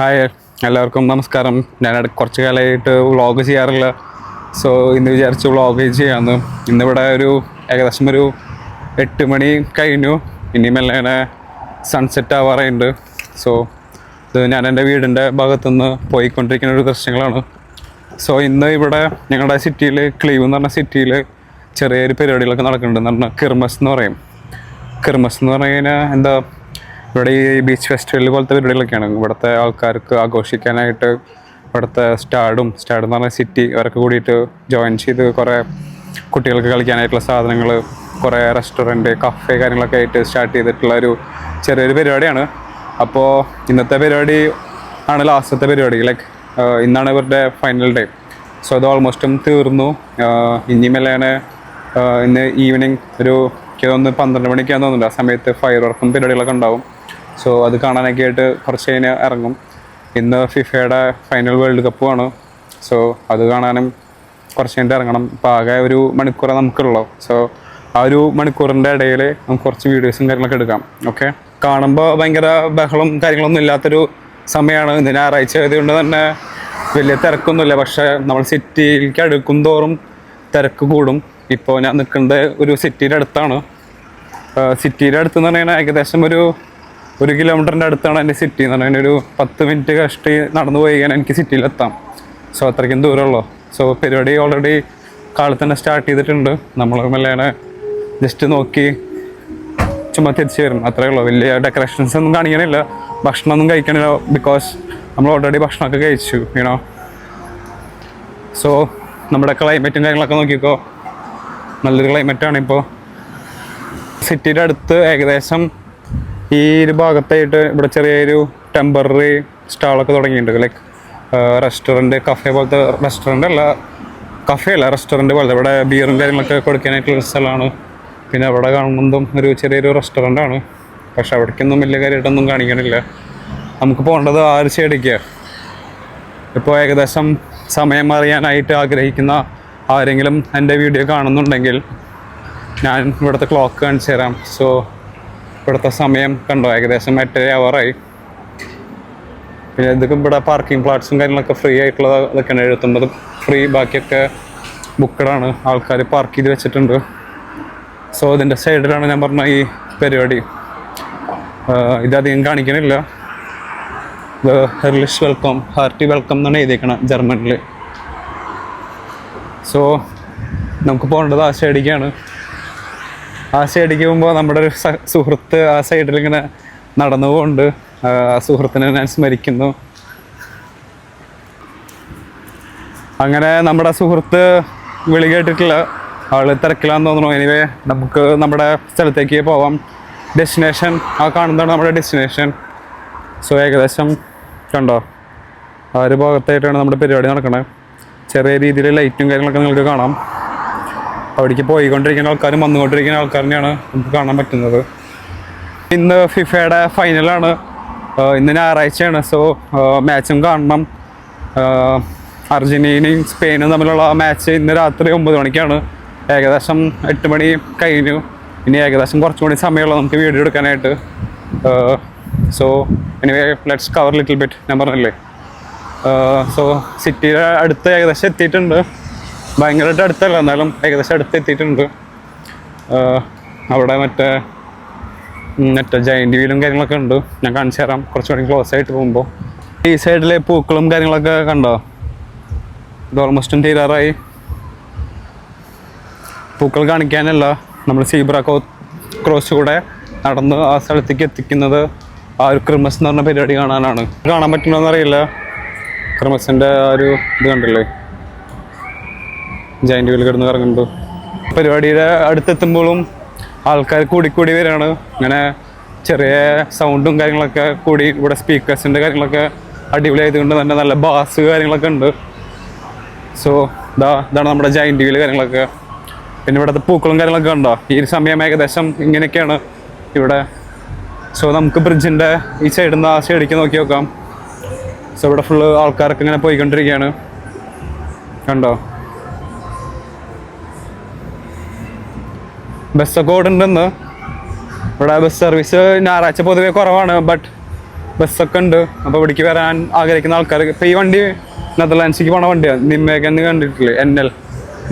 Hi, എല്ലാവർക്കും നമസ്കാരം. ഞാൻ കുറച്ച് കാലമായിട്ട് വ്ളോഗ് ചെയ്യാറില്ല. സോ ഇന്ന് വിചാരിച്ചു വ്ളോഗ് ചെയ്യാമെന്ന്. ഇന്നിവിടെ ഏകദേശം ഒരു 8 മണി കഴിഞ്ഞു. ഇനി മെല്ലെ സൺസെറ്റ് ആവാറുണ്ട്. സോ ഇത് ഞാൻ എൻ്റെ വീടിൻ്റെ ഭാഗത്തുനിന്ന് പോയിക്കൊണ്ടിരിക്കുന്ന ദൃശ്യങ്ങളാണ്. സോ ഇന്ന് ഇവിടെ ഞങ്ങളുടെ സിറ്റിയിൽ, ക്ലീവ് എന്ന് പറഞ്ഞ സിറ്റിയിൽ ചെറിയൊരു പരിപാടികളൊക്കെ നടക്കുന്നുണ്ട്. എന്ന് പറഞ്ഞാൽ കിർമസ് എന്ന് പറയും. കിർമസ് എന്ന് പറഞ്ഞു കഴിഞ്ഞാൽ എന്താ, ഇവിടെ ഈ ബീച്ച് ഫെസ്റ്റിവൽ പോലത്തെ പരിപാടികളൊക്കെയാണ്. ഇവിടുത്തെ ആൾക്കാർക്ക് ആഘോഷിക്കാനായിട്ട് ഇവിടുത്തെ സ്റ്റാഡ് എന്ന് പറഞ്ഞ സിറ്റി അവരൊക്കെ കൂടിയിട്ട് ജോയിൻ ചെയ്ത് കുറേ കുട്ടികൾക്ക് കളിക്കാനായിട്ടുള്ള സാധനങ്ങൾ, കുറേ റെസ്റ്റോറൻറ്റ്, കഫേ കാര്യങ്ങളൊക്കെ ആയിട്ട് സ്റ്റാർട്ട് ചെയ്തിട്ടുള്ള ചെറിയൊരു പരിപാടിയാണ്. അപ്പോൾ ഇന്നത്തെ പരിപാടി ആണ് ലാസ്റ്റത്തെ പരിപാടി. ഇന്നാണ് ഇവരുടെ ഫൈനൽ ഡേ. സോ അത് ഓൾമോസ്റ്റും തീർന്നു. ഇനി മെല്ലാണ് ഇന്ന് ഈവനിങ് എനിക്ക് തോന്നുന്നു 12 മണിക്കാന്ന് തോന്നുന്നുണ്ട്. ആ സമയത്ത് ഫയർ വർക്കും പരിപാടികളൊക്കെ ഉണ്ടാവും. സോ അത് കാണാനൊക്കെ ആയിട്ട് കുറച്ച് കഴിഞ്ഞ് ഇറങ്ങും. ഇന്ന് ഫിഫയുടെ ഫൈനൽ വേൾഡ് കപ്പുമാണ്. സോ അത് കാണാനും കുറച്ച് കഴിഞ്ഞിട്ട് ഇറങ്ങണം. ഇപ്പോൾ ആകെ 1 മണിക്കൂറേ നമുക്കുള്ളൂ. സോ ആ 1 മണിക്കൂറിൻ്റെ ഇടയിൽ നമുക്ക് കുറച്ച് വീഡിയോസും കാര്യങ്ങളൊക്കെ എടുക്കാം. ഓക്കെ, കാണുമ്പോൾ ഭയങ്കര ബഹളം കാര്യങ്ങളൊന്നും ഇല്ലാത്തൊരു സമയമാണ്. ഇന്ന് ഞായറാഴ്ച ആയതുകൊണ്ട് തന്നെ വലിയ തിരക്കൊന്നുമില്ല. പക്ഷേ നമ്മൾ സിറ്റിയിലേക്ക് അടുക്കും തോറും തിരക്ക് കൂടും. ഇപ്പോൾ ഞാൻ നിൽക്കുന്നത് ഒരു സിറ്റിയുടെ അടുത്താണ്. സിറ്റിയുടെ അടുത്തെന്ന് പറഞ്ഞാൽ ഏകദേശം ഒരു 1 കിലോമീറ്ററിൻ്റെ അടുത്താണ് എൻ്റെ സിറ്റി എന്ന് പറഞ്ഞാൽ. ഒരു 10 മിനിറ്റ് കഷ്ടി നടന്നു പോയി കഴിഞ്ഞാൽ എനിക്ക് സിറ്റിയിലെത്താം. സോ അത്രയ്ക്കും ദൂരമുള്ളൂ. സോ പരിപാടി ഓൾറെഡി കാലത്ത് തന്നെ സ്റ്റാർട്ട് ചെയ്തിട്ടുണ്ട്. നമ്മൾ മെല്ലെ ജസ്റ്റ് നോക്കി ചുമ്മാ തിരിച്ച് വരും, അത്രയേ ഉള്ളൂ. വലിയ ഡെക്കറേഷൻസ് ഒന്നും കാണിക്കണില്ല, ഭക്ഷണമൊന്നും കഴിക്കണില്ല. ബിക്കോസ് നമ്മൾ ഓൾറെഡി ഭക്ഷണമൊക്കെ കഴിച്ചു, യൂണോ. സോ നമ്മുടെ ക്ലൈമറ്റും കാര്യങ്ങളൊക്കെ നോക്കിക്കോ, നല്ലൊരു ക്ലൈമറ്റാണ് ഇപ്പോൾ. സിറ്റിയുടെ അടുത്ത് ഏകദേശം ഈ ഒരു ഭാഗത്തായിട്ട് ഇവിടെ ചെറിയൊരു ടെമ്പററി സ്റ്റാളൊക്കെ തുടങ്ങിയിട്ടുണ്ട്. റെസ്റ്റോറൻറ്റ്, കഫേ പോലത്തെ. റെസ്റ്റോറൻറ്റ് പോലത്തെ. ഇവിടെ ബിയറും കാര്യങ്ങളൊക്കെ കൊടുക്കാനായിട്ടുള്ള സ്ഥലമാണ്. പിന്നെ അവിടെ കാണുന്നതും ചെറിയൊരു റെസ്റ്റോറൻ്റാണ്. പക്ഷെ അവിടേക്കൊന്നും വലിയ കാര്യമായിട്ടൊന്നും കാണിക്കണില്ല. നമുക്ക് പോകേണ്ടത് ആ ഒരു സൈഡിലേക്കാണ്. ഇപ്പോൾ ഏകദേശം സമയം അറിയാനായിട്ട് ആഗ്രഹിക്കുന്ന ആരെങ്കിലും എൻ്റെ വീഡിയോ കാണുന്നുണ്ടെങ്കിൽ ഞാൻ ഇവിടുത്തെ ക്ലോക്ക് കാണിച്ചു തരാം. സോ ഇവിടുത്തെ സമയം കണ്ടോ, ഏകദേശം 8:30 ആവാറായി. പിന്നെ ഇതൊക്കെ ഇവിടെ പാർക്കിംഗ് പ്ലാറ്റ്സും കാര്യങ്ങളൊക്കെ ഫ്രീ ആയിട്ടുള്ളത് ഇതൊക്കെയാണ്. 79 ഫ്രീ, ബാക്കിയൊക്കെ ബുക്കഡാണ്. ആൾക്കാർ പാർക്ക് ചെയ്ത് വെച്ചിട്ടുണ്ട്. സോ ഇതിൻ്റെ സൈഡിലാണ് ഞാൻ പറഞ്ഞ ഈ പരിപാടി. ഇതധികം കാണിക്കണില്ല. ഹെർലിഷ് വെൽക്കം, ഹാർട്ടി വെൽക്കം എന്നാണ് എഴുതിയേക്കണം ജർമ്മനിൽ. സോ നമുക്ക് പോകേണ്ടത് ആ സൈഡിലേക്കാണ്. ആ സൈഡിലേക്ക് പോകുമ്പോൾ നമ്മുടെ ഒരു സുഹൃത്ത് ആ സൈഡിൽ ഇങ്ങനെ നടന്നു പോകുന്നുണ്ട്. ആ സുഹൃത്തിനെ ഞാൻ സ്മരിക്കുന്നു. അങ്ങനെ നമ്മുടെ സുഹൃത്ത് വിളി കേട്ടിട്ടില്ല, ആൾ തിരക്കിലാന്ന് തോന്നുന്നു. എനിവേ നമുക്ക് നമ്മുടെ സ്ഥലത്തേക്ക് പോവാം. ഡെസ്റ്റിനേഷൻ ആ കാണുന്നതാണ് നമ്മുടെ ഡെസ്റ്റിനേഷൻ. സോ ഏകദേശം കണ്ടോ, ആ ഒരു ഭാഗത്തായിട്ടാണ് നമ്മുടെ പരിപാടി നടക്കുന്നത്. ചെറിയ രീതിയിൽ ലൈറ്റും കാര്യങ്ങളൊക്കെ നിങ്ങൾക്ക് കാണാം. അവിടേക്ക് പോയിക്കൊണ്ടിരിക്കുന്ന ആൾക്കാരും വന്നുകൊണ്ടിരിക്കുന്ന ആൾക്കാരിനെയാണ് നമുക്ക് കാണാൻ പറ്റുന്നത്. ഇന്ന് ഫിഫയുടെ ഫൈനലാണ്. ഇന്ന് ഞായറാഴ്ചയാണ്. സോ മാച്ചും കാണണം. അർജൻറ്റീനയും സ്പെയിനും തമ്മിലുള്ള മാച്ച് ഇന്ന് രാത്രി 9 മണിക്കാണ്. ഏകദേശം 8 മണി കഴിഞ്ഞു. ഇനി ഏകദേശം കുറച്ചും കൂടി സമയമുള്ളൂ നമുക്ക് വീഡിയോ എടുക്കാനായിട്ട്. So anyway let's cover little bit. ഞാൻ പറഞ്ഞില്ലേ, സോ സിറ്റിയുടെ അടുത്ത് ഏകദേശം എത്തിയിട്ടുണ്ട്. ഭയങ്കരമായിട്ട് അടുത്തല്ല, എന്നാലും ഏകദേശം അടുത്ത് എത്തിയിട്ടുണ്ട്. അവിടെ മറ്റേ ജയൻറ്റ് വീലും കാര്യങ്ങളൊക്കെ ഉണ്ട്. ഞാൻ കാണിച്ചു തരാം കുറച്ചുകൂടി ക്ലോസ് ആയിട്ട് പോകുമ്പോൾ. ഈ സൈഡിലെ പൂക്കളും കാര്യങ്ങളൊക്കെ കണ്ടോ, ഇത് ഓൾമോസ്റ്റും തീരാറായി. പൂക്കൾ കാണിക്കാനല്ല, നമ്മൾ സീബ്ര ക്രോസ് കൂടെ നടന്ന് ആ സ്ഥലത്തേക്ക് എത്തിക്കുന്നത് ആ ഒരു ക്രിസ്മസ് എന്ന് പറഞ്ഞ പരിപാടി കാണാനാണ്. കാണാൻ പറ്റുന്നോന്ന് അറിയില്ല. ക്രിസ്മസിൻ്റെ ആ ഒരു ഇത് കണ്ടില്ലേ, ജയൻറ്റ് വീൽ കിടന്ന് കറങ്ങുന്നുണ്ട്. പരിപാടിയുടെ അടുത്തെത്തുമ്പോഴും ആൾക്കാർ കൂടി വരികയാണ്. ഇങ്ങനെ ചെറിയ സൗണ്ടും കാര്യങ്ങളൊക്കെ കൂടി. ഇവിടെ സ്പീക്കേഴ്സിൻ്റെ കാര്യങ്ങളൊക്കെ അടിപൊളിയായതുകൊണ്ട് തന്നെ നല്ല ബാസ് കാര്യങ്ങളൊക്കെ ഉണ്ട്. സോ ഇതാണ് നമ്മുടെ ജയൻറ്റ് വീൽ കാര്യങ്ങളൊക്കെ. പിന്നെ ഇവിടുത്തെ പൂക്കളും കാര്യങ്ങളൊക്കെ ഉണ്ടോ. ഈ ഒരു സമയം ഏകദേശം ഇങ്ങനെയൊക്കെയാണ് ഇവിടെ. സോ നമുക്ക് ബ്രിഡ്ജിൻ്റെ ഈ സൈഡിൽ നിന്ന് ആ സൈഡിലേക്ക് നോക്കി നോക്കാം. സോ ഇവിടെ ഫുള്ള് ആൾക്കാരൊക്കെ ഇങ്ങനെ പോയിക്കൊണ്ടിരിക്കുകയാണ്, കണ്ടോ. ബസ്സൊക്കെ ഓടുന്നുണ്ടെന്ന്. ഇവിടെ ബസ് സർവീസ് ഞായറാഴ്ച പൊതുവെ കുറവാണ്. ബട്ട് ബസ്സൊക്കെ ഉണ്ട്. അപ്പോൾ ഇവിടേക്ക് വരാൻ ആഗ്രഹിക്കുന്ന ആൾക്കാർ, ഇപ്പോൾ ഈ വണ്ടി നെതർലാൻഡ്സിലേക്ക് പോണ വണ്ടിയാണ്. നിമ്മേക്കെന്ന് കണ്ടിട്ടില്ലേ, NL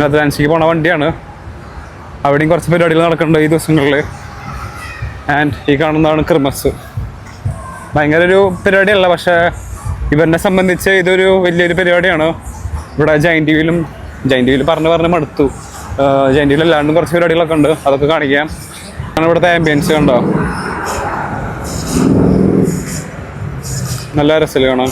നെതർലാൻഡ്സിലേക്ക് പോണ വണ്ടിയാണ്. അവിടെയും കുറച്ച് പരിപാടികൾ നടക്കുന്നുണ്ട് ഈ ദിവസങ്ങളിൽ. ആൻഡ് ഈ കാണുന്നതാണ് ക്രിസ്മസ്. ഭയങ്കര ഒരു പരിപാടിയല്ല, പക്ഷേ ഇവരെ സംബന്ധിച്ച് ഇതൊരു വലിയൊരു പരിപാടിയാണ്. ഇവിടെ ജൈൻറ്റ് വീൽ പറഞ്ഞ് മടുത്തു. ജൈൻറ്റ് വീൽ അല്ലാണ്ടും കുറച്ച് പരിപാടികളൊക്കെ ഉണ്ട്, അതൊക്കെ കാണിക്കാം. ആണ് ഇവിടുത്തെ ആംബിയൻസ് കണ്ടോ, നല്ല രസമില്ല കാണാൻ.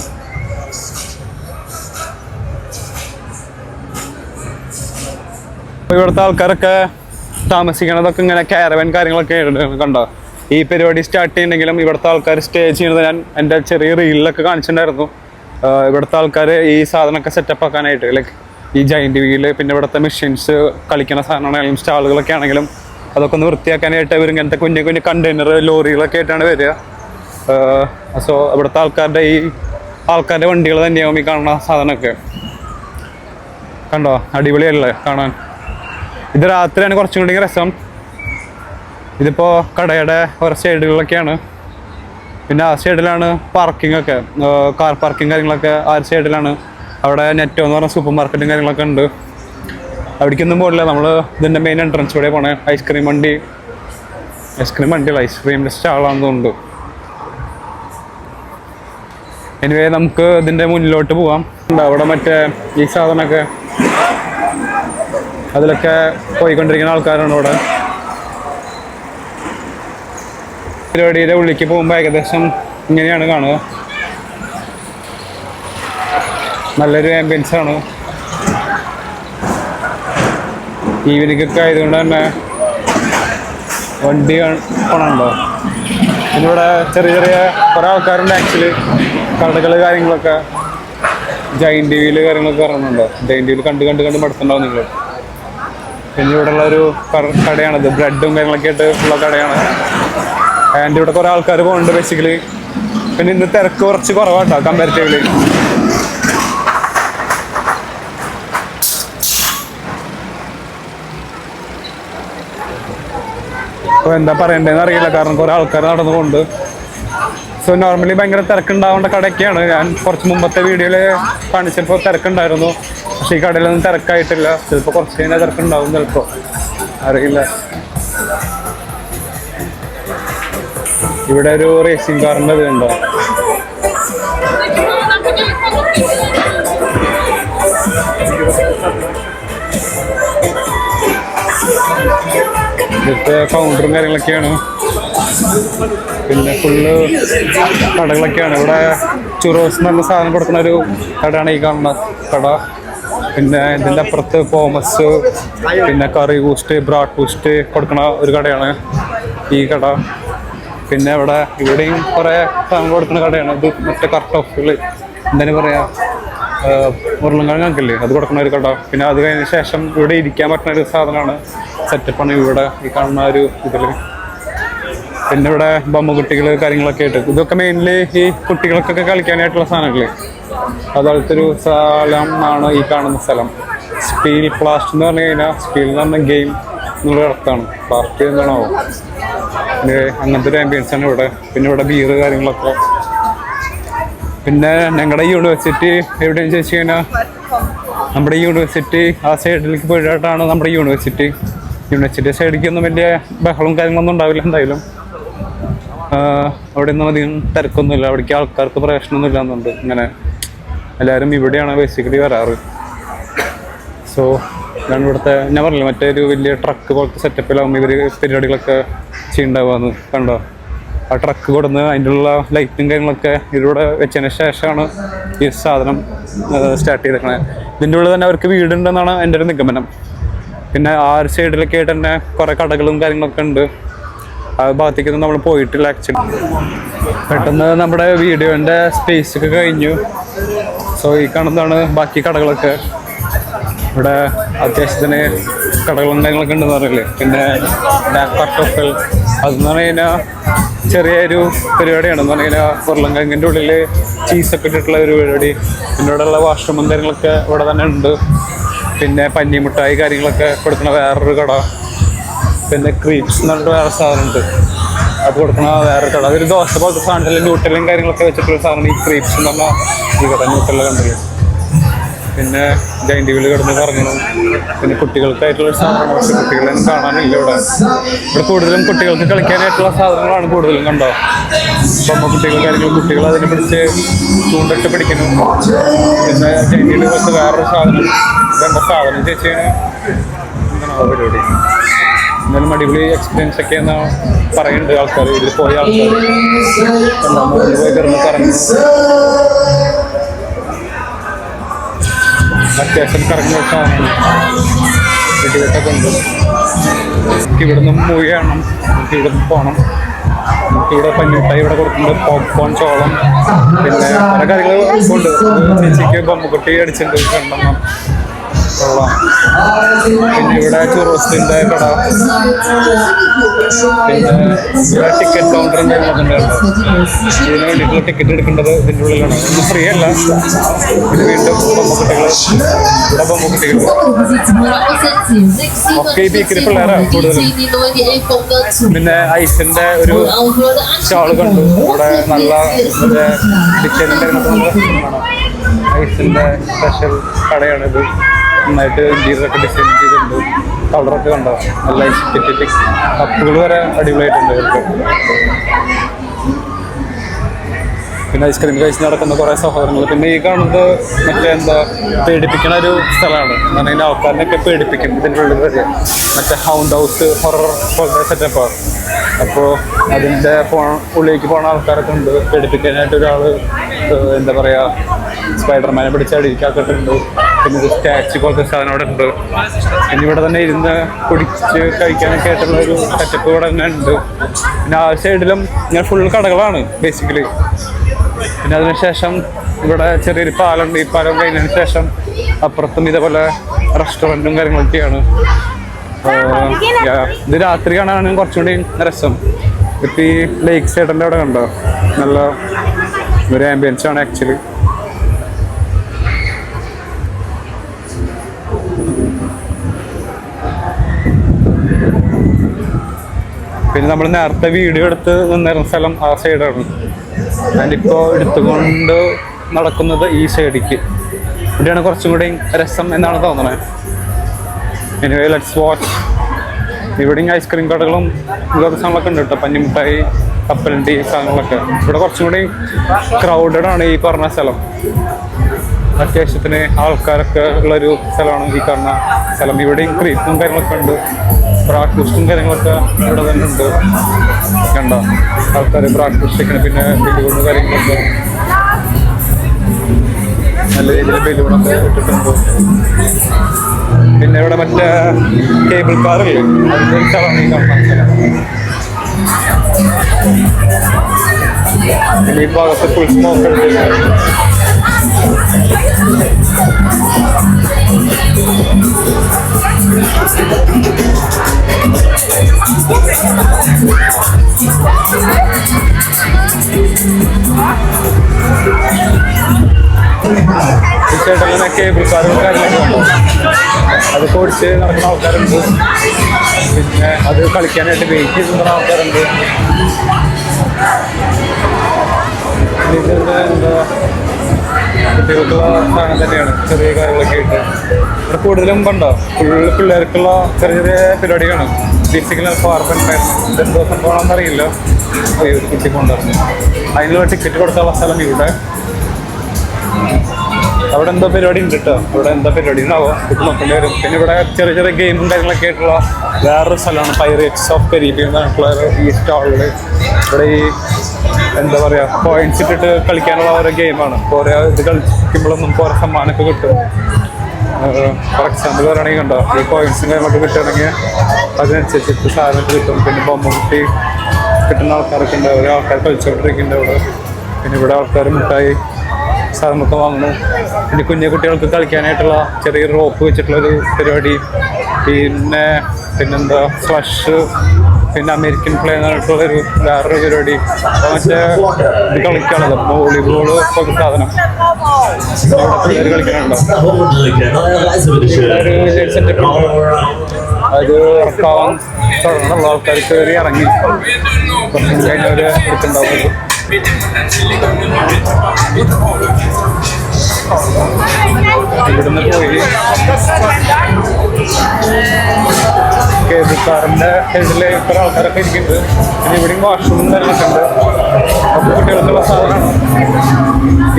ഇവിടുത്തെ ആൾക്കാരൊക്കെ താമസിക്കണതൊക്കെ ഇങ്ങനെ കാരവൻ കാര്യങ്ങളൊക്കെ കണ്ടോ. ഈ പരിപാടി സ്റ്റാർട്ട് ചെയ്യണമെങ്കിലും ഇവിടുത്തെ ആൾക്കാർ സ്റ്റേ ചെയ്യുന്നത് ഞാൻ എൻ്റെ ചെറിയ റീലിലൊക്കെ കാണിച്ചിട്ടുണ്ടായിരുന്നു. ഇവിടുത്തെ ആൾക്കാർ ഈ സാധനമൊക്കെ സെറ്റപ്പ് ആക്കാനായിട്ട്, ലൈക്ക് ഈ ജൈൻറ്റ് വീല്, പിന്നെ ഇവിടുത്തെ മെഷീൻസ്, കളിക്കുന്ന സാധനങ്ങളാണെങ്കിലും സ്റ്റാളുകളൊക്കെ ആണെങ്കിലും അതൊക്കെ ഒന്ന് വൃത്തിയാക്കാനായിട്ട് ഇവർ ഇങ്ങനത്തെ കുഞ്ഞു കുഞ്ഞു കണ്ടെയ്നർ ലോറികളൊക്കെ ആയിട്ടാണ് വരിക. സോ ഇവിടുത്തെ ആൾക്കാരുടെ വണ്ടികൾ തന്നെയാവും ഈ കാണുന്ന സാധനമൊക്കെ. കണ്ടോ, അടിപൊളിയല്ലേ കാണാൻ. ഇത് രാത്രിയാണ് കുറച്ചും കൂടി രസം. ഇതിപ്പോൾ കടയുടെ ഓരോ സൈഡുകളിലൊക്കെയാണ്. പിന്നെ ആ സൈഡിലാണ് പാർക്കിംഗ് ഒക്കെ, കാർ പാർക്കിംഗ് കാര്യങ്ങളൊക്കെ ആ ഒരു സൈഡിലാണ്. അവിടെ നെറ്റോ എന്ന് പറഞ്ഞ സൂപ്പർ മാർക്കറ്റും കാര്യങ്ങളൊക്കെ ഉണ്ട്. അവിടേക്കൊന്നും പോകില്ല, നമ്മൾ ഇതിൻ്റെ മെയിൻ എൻട്രൻസ് കൂടെ പോണേ. ഐസ്ക്രീമിൻ്റെ സ്റ്റാളാണെന്ന് തോന്നുന്നു. എനിവേ നമുക്ക് ഇതിൻ്റെ മുന്നിലോട്ട് പോവാം. അവിടെ മറ്റേ ഈ സാധനമൊക്കെ അതിലൊക്കെ പോയിക്കൊണ്ടിരിക്കുന്ന ആൾക്കാരാണ് ഇവിടെ. പരിപാടിയുടെ ഉള്ളിലേക്ക് പോകുമ്പോൾ ഏകദേശം ഇങ്ങനെയാണ് കാണുക. നല്ലൊരു ആംബിയൻസ് ആണ്. ഈവനിങ്ങൊക്കെ ആയതുകൊണ്ട് തന്നെ വണ്ടി പോണുണ്ടോ. ഇതിവിടെ ചെറിയ കുറേ ആൾക്കാരുണ്ട് ആക്ച്വലി. കടകൾ കാര്യങ്ങളൊക്കെ, ജൈൻറ്റ് വീല് കാര്യങ്ങളൊക്കെ പറയുന്നുണ്ടോ. ജൈൻറ്റ് വീല് കണ്ട് മടുത്തുണ്ടാവും നിങ്ങൾ. പിന്നെ ഇവിടെ ഉള്ളൊരു കടയാണിത്, ബ്രെഡും കാര്യങ്ങളൊക്കെ ആയിട്ട് ഉള്ള കടയാണ്. ആൻഡ് ഇവിടെ കുറേ ആൾക്കാർ പോകുന്നുണ്ട് ബേസിക്കലി. പിന്നെ ഇന്ന് തിരക്ക് കുറച്ച് കുറവാട്ടോ കമ്പാരിറ്റീവ്ലി. അപ്പോൾ എന്താ പറയണ്ടതെന്ന് അറിയില്ല, കാരണം കുറേ ആൾക്കാർ നടന്നുകൊണ്ട്. സോ നോർമലി ഭയങ്കര തിരക്കുണ്ടാവേണ്ട കടയൊക്കെയാണ്. ഞാൻ കുറച്ച് മുമ്പത്തെ വീഡിയോയിൽ കാണിച്ചപ്പോൾ തിരക്കുണ്ടായിരുന്നു, പക്ഷേ ഈ കടയിലൊന്നും തിരക്കായിട്ടില്ല. ചിലപ്പോൾ കുറച്ച് കഴിഞ്ഞാൽ തിരക്കുണ്ടാവും, ചിലപ്പോൾ അറിയില്ല. ഇവിടെ ഒരു റേസിംഗ് കാറിൻ്റെ ഇത് ഉണ്ടോ. ഇവിടുത്തെ കൗണ്ടറും കാര്യങ്ങളൊക്കെയാണ്. പിന്നെ ഫുള്ള് കടകളൊക്കെയാണ്. ഇവിടെ ചുറോസ് എന്ന് പറഞ്ഞ സാധനം കൊടുക്കുന്ന ഒരു കടയാണ് ഈ കാണുന്ന കട. പിന്നെ ഇതിൻ്റെ അപ്പുറത്ത് പോമസ്, പിന്നെ കറി ബൂസ്റ്റ്, ബ്രാഡ് ബൂസ്റ്റ് കൊടുക്കുന്ന ഒരു കടയാണ് ഈ കട. പിന്നെ ഇവിടെയും കുറേ സാധനം കൊടുക്കുന്ന കടയാണ്. ഇത് മറ്റേ കർട്ടോഫിൽ എന്താണ് പറയുക, ഉരുളൻകിഴങ്ങല്ലേ, അത് കൊടുക്കുന്ന ഒരു കട. പിന്നെ അത് കഴിഞ്ഞ ശേഷം ഇവിടെ ഇരിക്കാൻ പറ്റുന്ന ഒരു സാധനമാണ്, സെറ്റപ്പാണ് ഇവിടെ ഈ കാണുന്ന ഒരു ഇതിൽ. പിന്നെ ഇവിടെ ബൊമ്മ കുട്ടികൾ കാര്യങ്ങളൊക്കെ ആയിട്ട്, ഇതൊക്കെ മെയിൻലി ഈ കുട്ടികൾക്കൊക്കെ കളിക്കാനായിട്ടുള്ള സാധനങ്ങള്. അതുപോലത്തെ ഒരു സ്ഥലം ആണ് ഈ കാണുന്ന സ്ഥലം. സ്പീൽ പ്ലാസ്റ്റ് എന്ന് പറഞ്ഞു കഴിഞ്ഞാൽ, സ്പീൽ എന്ന് പറഞ്ഞ ഗെയിം എന്നുള്ള അർത്ഥമാണ്. പ്ലാസ്റ്റ് എന്താണോ, അങ്ങനത്തെ ഒരു ആംബിയൻസ് ആണ് ഇവിടെ. പിന്നെ ഇവിടെ ബീറ് കാര്യങ്ങളൊക്കെ. പിന്നെ ഞങ്ങളുടെ യൂണിവേഴ്സിറ്റി എവിടെയെന്ന് ചോദിച്ചു കഴിഞ്ഞാൽ, നമ്മുടെ യൂണിവേഴ്സിറ്റി ആ സൈഡിലേക്ക് പോയിട്ടാണ് നമ്മുടെ യൂണിവേഴ്സിറ്റി സൈഡിലേക്കൊന്നും വലിയ ബഹളവും കാര്യങ്ങളൊന്നും ഉണ്ടാവില്ല എന്തായാലും. അവിടെ ഒന്നും അധികം തിരക്കൊന്നുമില്ല, അവിടേക്ക് ആൾക്കാർക്ക് പ്രശ്നമൊന്നും ഇല്ലാന്നുണ്ട്. ഇങ്ങനെ എല്ലാവരും ഇവിടെയാണ് ബേസിക്കലി വരാറ്. സോ ഞാൻ ഇവിടുത്തെ, ഞാൻ പറഞ്ഞില്ല മറ്റേ ഒരു വലിയ ട്രക്ക് പോലത്തെ സെറ്റപ്പിലാകുമ്പോൾ ഇവർ പരിപാടികളൊക്കെ ചെയ്യുന്നുണ്ടാവുകയെന്ന് കണ്ടോ. ആ ട്രക്ക് കൊടുന്ന് അതിൻ്റെ ഉള്ള ലൈറ്റും കാര്യങ്ങളൊക്കെ ഇതിലൂടെ വെച്ചതിന് ശേഷമാണ് ഈ സാധനം സ്റ്റാർട്ട് ചെയ്തേക്കണത്. ഇതിൻ്റെ ഉള്ളിൽ തന്നെ അവർക്ക് വീടുണ്ടെന്നാണ് എൻ്റെ ഒരു നിഗമനം. പിന്നെ ആ ഒരു സൈഡിലൊക്കെ ആയിട്ട് തന്നെ കുറേ കടകളും കാര്യങ്ങളൊക്കെ ഉണ്ട്. ആ ഭാഗത്തേക്കൊന്നും നമ്മൾ പോയിട്ടില്ല ആക്ച്വലി. പെട്ടെന്ന് നമ്മുടെ വീഡിയോൻ്റെ സ്പേസ് ഒക്കെ കഴിഞ്ഞു. സോ ഈ കാണുന്നതാണ് ബാക്കി കടകളൊക്കെ. ഇവിടെ അത്യാവശ്യത്തിന് കടകളും കാര്യങ്ങളൊക്കെ ഉണ്ടെന്ന് പറയില്ലേ. പിന്നെ കർട്ടോഫൽ അതെന്ന് പറഞ്ഞു കഴിഞ്ഞാൽ ചെറിയൊരു പരിപാടിയാണെന്ന് പറഞ്ഞു കഴിഞ്ഞാൽ, ഉരുളൻകിഴങ്ങിൻ്റെ ഉള്ളിൽ ചീസൊക്കെ ഇട്ടിട്ടുള്ള ഒരു പരിപാടി. പിന്നെ ഇവിടെയുള്ള വാഷ്റൂമും കാര്യങ്ങളൊക്കെ ഇവിടെ തന്നെ ഉണ്ട്. പിന്നെ പഞ്ഞിമുട്ടായി കാര്യങ്ങളൊക്കെ കൊടുക്കുന്ന വേറൊരു കട. പിന്നെ ക്രീപ്സ് എന്ന് പറഞ്ഞിട്ട് വേറെ സാധനമുണ്ട്, അത് കൊടുക്കണ വേറെ കട. അതൊരു ദോശ പോലത്തെ സാധനത്തിൽ ന്യൂട്രലും കാര്യങ്ങളൊക്കെ വെച്ചിട്ടുള്ള സാധനം ഈ ക്രീപ്സ് എന്ന് പറഞ്ഞാൽ ഈ കട ന്യൂട്രല കണ്ടത്. പിന്നെ ജൈൻറ്റ് വീല് കിടന്ന് കറങ്ങണം. പിന്നെ കുട്ടികൾക്കായിട്ടുള്ള സാധനങ്ങൾ, പക്ഷേ കുട്ടികളെയൊന്നും കാണാനില്ല ഇവിടെ. ഇവിടെ കൂടുതലും കുട്ടികൾക്ക് കളിക്കാനായിട്ടുള്ള സാധനങ്ങളാണ് കൂടുതലും കണ്ടോ. അപ്പം കുട്ടികൾക്കായിരിക്കും കുട്ടികൾ അതിനെ പിടിച്ച് ചൂണ്ടിട്ട് പിടിക്കുന്നു. പിന്നെ ജൈൻറ്റ് വീല് പോലത്തെ വേറൊരു സാധനം, ഇതെന്താ സാധനം ചേച്ചിയാണ് എന്താണ് പരിപാടി. എന്നാലും അടിപൊളി എക്സ്പീരിയൻസ് ഒക്കെ എന്നാ പറയുന്നുണ്ട് ആൾക്കാർ, ഇതിൽ പോയ ആൾക്കാർ. പോയി കിടന്ന് കറങ്ങുന്നു, അത്യാവശ്യം കറങ്ങുന്ന ഒരു സാധനമാണ്. ഇടിവെട്ടൊക്കെ ഉണ്ട്. നമുക്ക് ഇവിടെ നിന്ന് മൂവി കാണണം, നമുക്ക് ഇവിടെ നിന്ന് പോകണം. നമുക്കിവിടെ പഞ്ഞിമിഠായി ഇവിടെ കൊടുക്കുന്നുണ്ട്, പോപ്കോൺ, ചോളം, പിന്നെ പല കാര്യങ്ങളും ഉണ്ട്. ചേച്ചിക്ക് ബൊമ്മക്കുട്ടി അടിച്ചിട്ടുണ്ട് രണ്ടെണ്ണം. പിന്നെ ഇവിടെ ചുറോസിൻ്റെ കട, പിന്നെ ഇവിടെ ടിക്കറ്റ് കൗണ്ടർ ഉണ്ടായിരുന്നുണ്ടോ. ഇതിന് വേണ്ടിയിട്ടുള്ള ടിക്കറ്റ് എടുക്കേണ്ടത് ഇതിൻ്റെ ഉള്ളിലാണ്, ഒന്നും ഫ്രീ അല്ല. ഇത് വീണ്ടും ബൊമ്മക്കുട്ടികൾ, ഇവിടെ ബൊമ്മക്കുട്ടികൾ ഒക്കെ ഈ ബീക്കിൽ പിള്ളേരാണ് കൂടുതലും. പിന്നെ ഐസിൻ്റെ ഒരു സ്റ്റാള് കണ്ടു. ഇവിടെ നല്ല ഡിസൈനും കാര്യങ്ങളൊക്കെ ഐസിൻ്റെ സ്പെഷ്യൽ കടയാണിത്. നന്നായിട്ട് ഇന്റീരിയറൊക്കെ ഡിസൈൻ ചെയ്തിട്ടുണ്ട്. കളറൊക്കെ കണ്ടോ, നല്ല എസ്തെറ്റിക് കപ്പുകൾ വരെ അടിപൊളിയായിട്ടുണ്ട് ഇവർക്ക്. പിന്നെ ഐസ്ക്രീം കഴിച്ച് നടക്കുന്ന കുറേ സഹോദരങ്ങൾ. പിന്നെ ഈ കാണുന്നത് മറ്റേ എന്താ പേടിപ്പിക്കണ ഒരു സ്ഥലമാണ്. എന്ന് പറഞ്ഞാൽ ആൾക്കാരിനൊക്കെ പേടിപ്പിക്കും ഇതിൻ്റെ ഉള്ളിൽ വരെ. മറ്റേ ഹൗണ്ട് ഹൗസ് ഹൊറർ പോലത്തെ സെറ്റപ്പാണ്. അപ്പോൾ അതിൻ്റെ ഉള്ളിലേക്ക് പോകുന്ന ആൾക്കാരൊക്കെ ഉണ്ട്. പേടിപ്പിക്കാനായിട്ട് ഒരാൾ എന്താ പറയുക സ്പൈഡർമാനെ പിടിച്ചടിക്കാക്കിയിട്ടുണ്ട്. പിന്നെ ഇത് സ്റ്റാച്ചു പോലത്തെ സാധനം അവിടെ ഉണ്ട്. പിന്നെ ഇവിടെ തന്നെ ഇരുന്ന് കുടിച്ച് കഴിക്കാനൊക്കെ ആയിട്ടുള്ള ഒരു സെറ്റപ്പ് ഇവിടെ തന്നെ ഉണ്ട്. പിന്നെ ആ സൈഡിലും ഇങ്ങനെ ഫുൾ കടകളാണ് ബേസിക്കലി. പിന്നെ അതിനുശേഷം ഇവിടെ ചെറിയൊരു പാലമുണ്ട്. ഈ പാലം കഴിഞ്ഞതിന് ശേഷം അപ്പുറത്തും ഇതേപോലെ റെസ്റ്റോറൻറ്റും കാര്യങ്ങളൊക്കെയാണ്. ഇത് രാത്രി കാണാനാണ് കുറച്ചുകൂടി രസം. ഇപ്പം ഈ ലേക്ക് സൈഡിൻ്റെ അവിടെ കണ്ടോ, നല്ല ഒരു ആംബിയൻസ് ആണ് ആക്ച്വലി. പിന്നെ നമ്മൾ നേരത്തെ വീഡിയോ എടുത്ത് നിന്നിരുന്ന സ്ഥലം ആ സൈഡാണ്. ഞാനിപ്പോൾ എടുത്തുകൊണ്ട് നടക്കുന്നത് ഈ സൈഡിലേക്ക്. ഇവിടെയാണ് കുറച്ചും കൂടി രസം എന്നാണ് തോന്നുന്നത്. Anyway let's watch. ഇവിടെയും ഐസ്ക്രീം കടകളും ഇതൊക്കെ സാധനങ്ങളൊക്കെ ഉണ്ട് കേട്ടോ. പഞ്ഞിമിഠായി, കപ്പലണ്ടി സാധനങ്ങളൊക്കെ. ഇവിടെ കുറച്ചും കൂടി ക്രൗഡഡ് ആണ് ഈ പറഞ്ഞ സ്ഥലം. അത്യാവശ്യത്തിന് ആൾക്കാരൊക്കെ ഉള്ളൊരു സ്ഥലമാണ് ഈ കാണുന്ന സ്ഥലം. ഇവിടെയും ക്രീപ്പും കാര്യങ്ങളൊക്കെ ഉണ്ട്, ബ്രാക്ക്ഫാസ്റ്റും കാര്യങ്ങളൊക്കെ ഇവിടെ തന്നെ ഉണ്ട്. കണ്ടോ ആൾക്കാർ ബ്രാക്ക്ഫാസ്റ്റ് കഴിക്കണം. പിന്നെ ബലൂണ് കാര്യങ്ങളൊക്കെ നല്ല രീതിയിൽ ബലൂണൊക്കെ ഇട്ടിട്ടുണ്ട്. പിന്നെ ഇവിടെ മറ്റേ കേബിൾ കാറില്ലേ, അതിൻ്റെ ഒരു സ്ഥലമാണ് ഈ കാണുന്ന സ്ഥലം. പിന്നെ ഈ ഭാഗത്ത് ഫുൾ സ്മോക്ക് എടുത്തിട്ടുണ്ട്. തീർച്ചയായിട്ടും കേബിൾ കാറുകൾ കാര്യങ്ങളൊക്കെ ഉണ്ടോ, അത് ഓടിച്ച് നടക്കുന്ന ആൾക്കാരുണ്ട്. പിന്നെ അത് കളിക്കാനായിട്ട് വെയിറ്റ് ചെയ്തുന്ന ആൾക്കാരുണ്ട്. എന്താ കുട്ടികൾക്കുള്ള സാധനം തന്നെയാണ്, ചെറിയ കാര്യങ്ങളൊക്കെ ആയിട്ട്. ഇവിടെ കൂടുതലും കണ്ടോ ഫുള്ള് പിള്ളേർക്കുള്ള ചെറിയ ചെറിയ പരിപാടികളാണ്. ബേസിക്കലി ഫാർമൻ ഇതെന്തോ സംഭവമാണെന്ന് അറിയില്ല. ഒരു കുട്ടി കൊണ്ടുവരുന്നു. അതിനുള്ള ടിക്കറ്റ് കൊടുക്കാനുള്ള സ്ഥലം ഇവിടെ. അവിടെ എന്തോ പരിപാടി ഉണ്ട് കേട്ടോ. അവിടെ എന്താ പരിപാടി ഉണ്ടാവോ കുട്ടി നോക്കേണ്ടി വരും. പിന്നെ ഇവിടെ ചെറിയ ചെറിയ ഗെയിമും കാര്യങ്ങളൊക്കെ ആയിട്ടുള്ള വേറൊരു സ്ഥലമാണ് പൈറേറ്റ്സ് ഓഫ് കരീബിയൻ എന്നായിട്ടുള്ള ഈ സ്റ്റാളിൽ. ഇവിടെ ഈ എന്താ പറയുക പോയിന്റ്സ് ഇട്ടിട്ട് കളിക്കാനുള്ള ഓരോ ഗെയിമാണ്. ഓരോ ഇത് കളിക്കുമ്പോഴും നമുക്ക് ഓരോ സമ്മാനമൊക്കെ കിട്ടും. ഫോർ എക്സാമ്പിൾ പറയുകയാണെങ്കിൽ കണ്ടോ ഈ പോയിന്റ്സും കാര്യങ്ങളൊക്കെ കിട്ടുകയാണെങ്കിൽ അതിനനുസരിച്ചിട്ട് സാധനമൊക്കെ കിട്ടും. പിന്നെ ബൊമ്മ കുട്ടി കിട്ടുന്ന ആൾക്കാരൊക്കെ ഉണ്ട്. ഓരോ ആൾക്കാർ കളിച്ചുകൊണ്ടിരിക്കുന്നുണ്ട് അവിടെ. പിന്നെ ഇവിടെ ആൾക്കാർ മിഠായി സാധനമൊക്കെ വാങ്ങുന്നു. പിന്നെ കുഞ്ഞു കുട്ടികൾക്ക് കളിക്കാനായിട്ടുള്ള ചെറിയ റോപ്പ് വെച്ചിട്ടുള്ളൊരു പരിപാടി. പിന്നെന്താ ഫ്ലഷ്, പിന്നെ അമേരിക്കൻ പ്ലേ എന്നായിട്ടുള്ളൊരു വേറൊരു പരിപാടി. അപ്പോൾ മറ്റേ ഇത് കളിക്കാനുള്ളത് വോളിബോൾ ഒക്കെ സാധനം ഇവിടെ പിള്ളേർ കളിക്കാനുണ്ടോ. ഒരു സെറ്റപ്പ് അത് ഇറക്കാവാൻ തുടങ്ങുന്നുള്ള ആൾക്കാർ കയറി ഇറങ്ങി കുറച്ചും കഴിഞ്ഞവർ എടുക്കുന്നുണ്ടാവുള്ളൂ. ഇവിടുന്ന് പോയി കേബിൾ കാറിൻ്റെ സൈഡിൽ ഇത്ര ആൾക്കാരൊക്കെ ഇരിക്കുന്നുണ്ട്. പിന്നെ ഇവിടെയും വാഷ്റൂം തരുന്നുണ്ട്. അപ്പോൾ കുട്ടികൾക്കുള്ള സാധനമാണ്.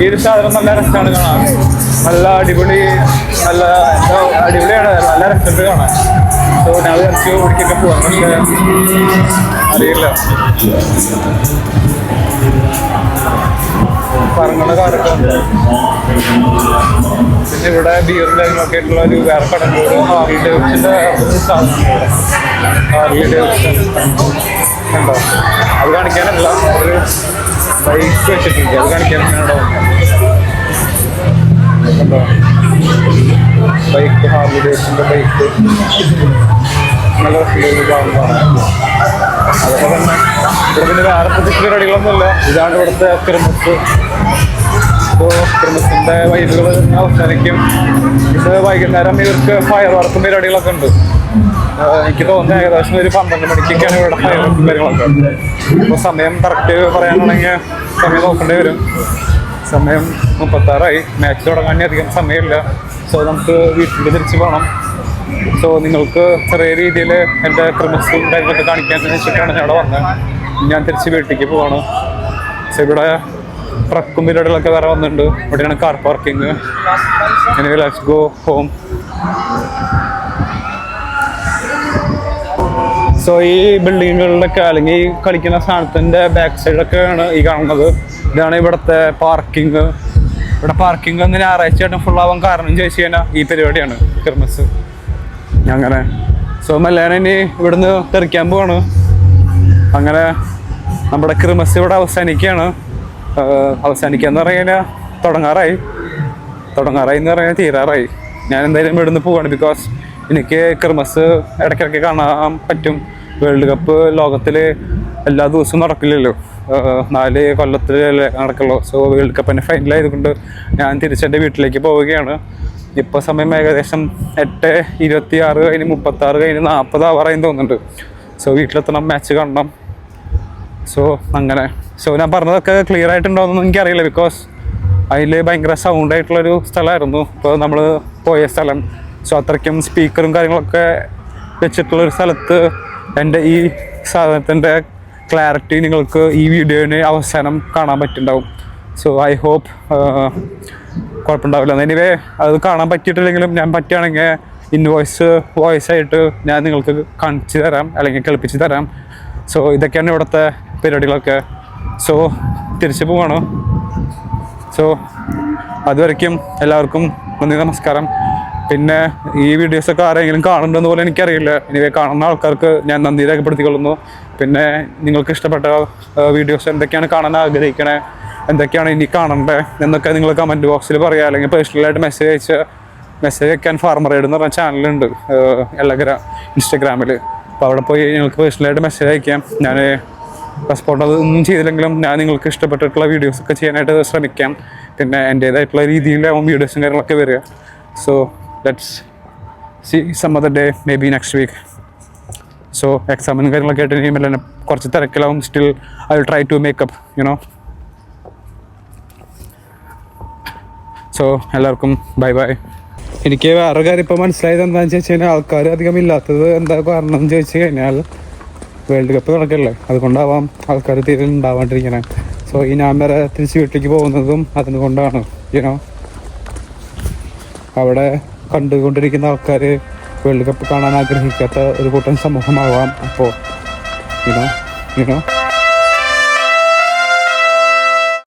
ഈ ഒരു സാധനം നല്ല രസമാണ് കാണാൻ. നല്ല അടിപൊളി, നല്ല എന്താ അടിപൊളിയാണ്, നല്ല രസമുണ്ട് കാണാൻ. സോ ഞാൻ വിചാരിച്ചു ഇവിടേക്കൊക്കെ പോകാം, പക്ഷേ അറിയില്ല. പറങ്ങണ കാരൊക്കെ ഉണ്ട്. പിന്നെ ഇവിടെ ബിയറിൻ്റെ ഒക്കെ ആയിട്ടുള്ള ഒരു വേറെ കടമ്പോട് ഹാർലി ഡേവിഡ്സന്റെ സാധനം ഹാർലി ഡേവിഡ്സൺ ഉണ്ടോ? അത് കാണിക്കാനല്ല, ഒരു ബൈക്ക് വെച്ചിട്ടുണ്ട്, അത് കാണിക്കാനാണ് ഉണ്ടോ? ബൈക്ക്, ഹാർലി ഡേവിഡ്സന്റെ ബൈക്ക് നല്ല ഭാഗമാണ്. അതൊക്കെ തന്നെ. ഇവിടെ പിന്നെ വേറെ പ്രത്യേക പരിപാടികളൊന്നുമില്ല. ഇതാണ് ഇവിടുത്തെ ക്രിസ്മസ്. ഇപ്പോൾ ക്രിസ്മസിൻ്റെ വൈബുകൾ അവസാനിക്കും. ഇത് വൈകുന്നേരം ഇവർക്ക് ഫയർ വർക്കും പരിപാടികളൊക്കെ ഉണ്ട്. എനിക്ക് തോന്നുന്നത് ഏകദേശം ഒരു 12 മണിക്കൊക്കെയാണ് ഇവിടെ ഫയർ വർക്കും കാര്യങ്ങളൊക്കെ. ഇപ്പോൾ സമയം കറക്റ്റ് പറയാനാണെങ്കിൽ സമയം നോക്കേണ്ടി വരും. സമയം 36ആയി. മാച്ച് തുടങ്ങാൻ അധികം സമയമില്ല. സോ നമുക്ക് വീട്ടിൽ തിരിച്ച് പോകണം. സോ നിങ്ങൾക്ക് ചെറിയ രീതിയിൽ എൻ്റെ ക്രിസ്മസും കാര്യങ്ങളൊക്കെ കാണിക്കാൻ വെച്ചിട്ടാണ് ഞാൻ അവിടെ വന്നത്. ഞാൻ തിരിച്ച് വീട്ടിലേക്ക് പോവാണ്. സോ ഇവിടെ ട്രക്കും പരിപാടികളൊക്കെ വേറെ വന്നിട്ടുണ്ട്. ഇവിടെയാണ് കാർ പാർക്കിങ്. എനിക്ക് ലെറ്റ്സ് ഗോ ഹോം. സോ ഈ ബിൽഡിങ്ങുകളിലൊക്കെ അല്ലെങ്കിൽ ഈ കളിക്കുന്ന സ്ഥാനത്തിൻ്റെ ബാക്ക് സൈഡൊക്കെയാണ് ഈ കാണുന്നത്. ഇതാണ് ഇവിടുത്തെ പാർക്കിങ്. ഇവിടെ പാർക്കിംഗ് ഒന്ന് ഞായറാഴ്ചയായിട്ടും ഫുള്ളാവാൻ കാരണം ചോദിച്ചു കഴിഞ്ഞാൽ ഈ പരിപാടിയാണ്, ക്രിസ്മസ്. അങ്ങനെ സോ മെല്ലേനെ ഇനി ഇവിടുന്ന് തെറിക്കാൻ പോവാണ്. അങ്ങനെ നമ്മുടെ ക്രിസ്മസ് ഇവിടെ അവസാനിക്കുകയാണ്. അവസാനിക്കാന്ന് പറഞ്ഞാൽ തുടങ്ങാറായി എന്ന് പറഞ്ഞാൽ തീരാറായി. ഞാൻ എന്തായാലും ഇവിടുന്ന് പോവാണ്. ബിക്കോസ് എനിക്ക് ക്രിസ്മസ് ഇടയ്ക്കിടയ്ക്ക് കാണാൻ പറ്റും. വേൾഡ് കപ്പ് ലോകത്തിൽ എല്ലാ ദിവസവും നടക്കില്ലല്ലോ, 4 കൊല്ലത്തിലല്ലേ നടക്കുള്ളൂ. സോ വേൾഡ് കപ്പിൻ്റെ ഫൈനലായതുകൊണ്ട് ഞാൻ തിരിച്ചെൻ്റെ വീട്ടിലേക്ക് പോവുകയാണ്. ഇപ്പോൾ സമയം ഏകദേശം 8:26 കഴിഞ്ഞ് 36 കഴിഞ്ഞ് 40 ആവാറായി തോന്നുന്നുണ്ട്. സോ വീട്ടിലെത്തണം, മാച്ച് കാണണം. സോ അങ്ങനെ. സോ ഞാൻ പറഞ്ഞതൊക്കെ ക്ലിയർ ആയിട്ടുണ്ടോയെന്നൊന്നും എനിക്കറിയില്ല. ബിക്കോസ് അതിൽ ഭയങ്കര സൗണ്ടായിട്ടുള്ളൊരു സ്ഥലമായിരുന്നു ഇപ്പോൾ നമ്മൾ പോയ സ്ഥലം. സോ അത്രയ്ക്കും സ്പീക്കറും കാര്യങ്ങളൊക്കെ വെച്ചിട്ടുള്ളൊരു സ്ഥലത്ത് എൻ്റെ ഈ സാധനത്തിൻ്റെ ക്ലാരിറ്റി നിങ്ങൾക്ക് ഈ വീഡിയോന് അവസാനം കാണാൻ പറ്റുന്നുണ്ടാവും. സോ ഐ ഹോപ്പ് കുഴപ്പമുണ്ടാവില്ല. എനിവേ അത് കാണാൻ പറ്റിയിട്ടില്ലെങ്കിലും ഞാൻ പറ്റുകയാണെങ്കിൽ വോയിസ് ആയിട്ട് ഞാൻ നിങ്ങൾക്ക് കാണിച്ചു തരാം, അല്ലെങ്കിൽ കേൾപ്പിച്ച് തരാം. സോ ഇതൊക്കെയാണ് ഇവിടുത്തെ പരിപാടികളൊക്കെ. സോ തിരിച്ചു പോവാണ്. സോ അതുവരയ്ക്കും എല്ലാവർക്കും നന്ദി, നമസ്കാരം. പിന്നെ ഈ വീഡിയോസൊക്കെ ആരെങ്കിലും കാണുന്നുണ്ടെന്ന് പോലെ എനിക്കറിയില്ല. എനിവേ കാണുന്ന ആൾക്കാർക്ക് ഞാൻ നന്ദി രേഖപ്പെടുത്തിക്കൊള്ളുന്നു. പിന്നെ നിങ്ങൾക്ക് ഇഷ്ടപ്പെട്ട വീഡിയോസ് എന്തൊക്കെയാണ് കാണാൻ ആഗ്രഹിക്കണേ, എന്തൊക്കെയാണ് ഇനി കാണണ്ടേ എന്നൊക്കെ നിങ്ങൾ കമൻറ്റ് ബോക്സിൽ പറയുക, അല്ലെങ്കിൽ പേഴ്സണലായിട്ട് മെസ്സേജ് അയക്കാൻ ഫാർമർ റൈഡ് എന്ന് പറഞ്ഞ ചാനലുണ്ട് ഇൻസ്റ്റഗ്രാമിൽ. അപ്പോൾ അവിടെ പോയി നിങ്ങൾക്ക് പേഴ്സണലായിട്ട് മെസ്സേജ് അയക്കാം. ഞാൻ റെസ്പോണ്ട് അതൊന്നും ചെയ്തില്ലെങ്കിലും ഞാൻ നിങ്ങൾക്ക് ഇഷ്ടപ്പെട്ടിട്ടുള്ള വീഡിയോസൊക്കെ ചെയ്യാനായിട്ട് ശ്രമിക്കാം. പിന്നെ എൻ്റേതായിട്ടുള്ള രീതിയിലാവും വീഡിയോസും കാര്യങ്ങളൊക്കെ വരിക. So let's see some other day, maybe next week. So എക്സാമിനും കാര്യങ്ങളൊക്കെ ആയിട്ട് ഇനിയും എല്ലാം കുറച്ച് തിരക്കിലാവും. Still I will try to make up you know. So എല്ലാവർക്കും ബൈ ബൈ. എനിക്ക് വേറെ കാര്യം ഇപ്പോൾ മനസ്സിലായത് എന്താണെന്ന് ചോദിച്ചു കഴിഞ്ഞാൽ, ആൾക്കാർ അധികം ഇല്ലാത്തത് എന്താ കാരണം എന്ന് ചോദിച്ചു കഴിഞ്ഞാൽ വേൾഡ് കപ്പ് നടക്കല്ലേ, അതുകൊണ്ടാവാം ആൾക്കാർ തീരെ ഉണ്ടാവാണ്ടിരിക്കണേ. സോ ഈ ഞാൻ വരെ തിരിച്ച് വീട്ടിലേക്ക് പോകുന്നതും അതുകൊണ്ടാണ്. യുനോ അവിടെ കണ്ടുകൊണ്ടിരിക്കുന്ന ആൾക്കാർ വേൾഡ് കപ്പ് കാണാൻ ആഗ്രഹിക്കാത്ത ഒരു കൂട്ടം സമൂഹമാവാം. അപ്പോൾ യുനോ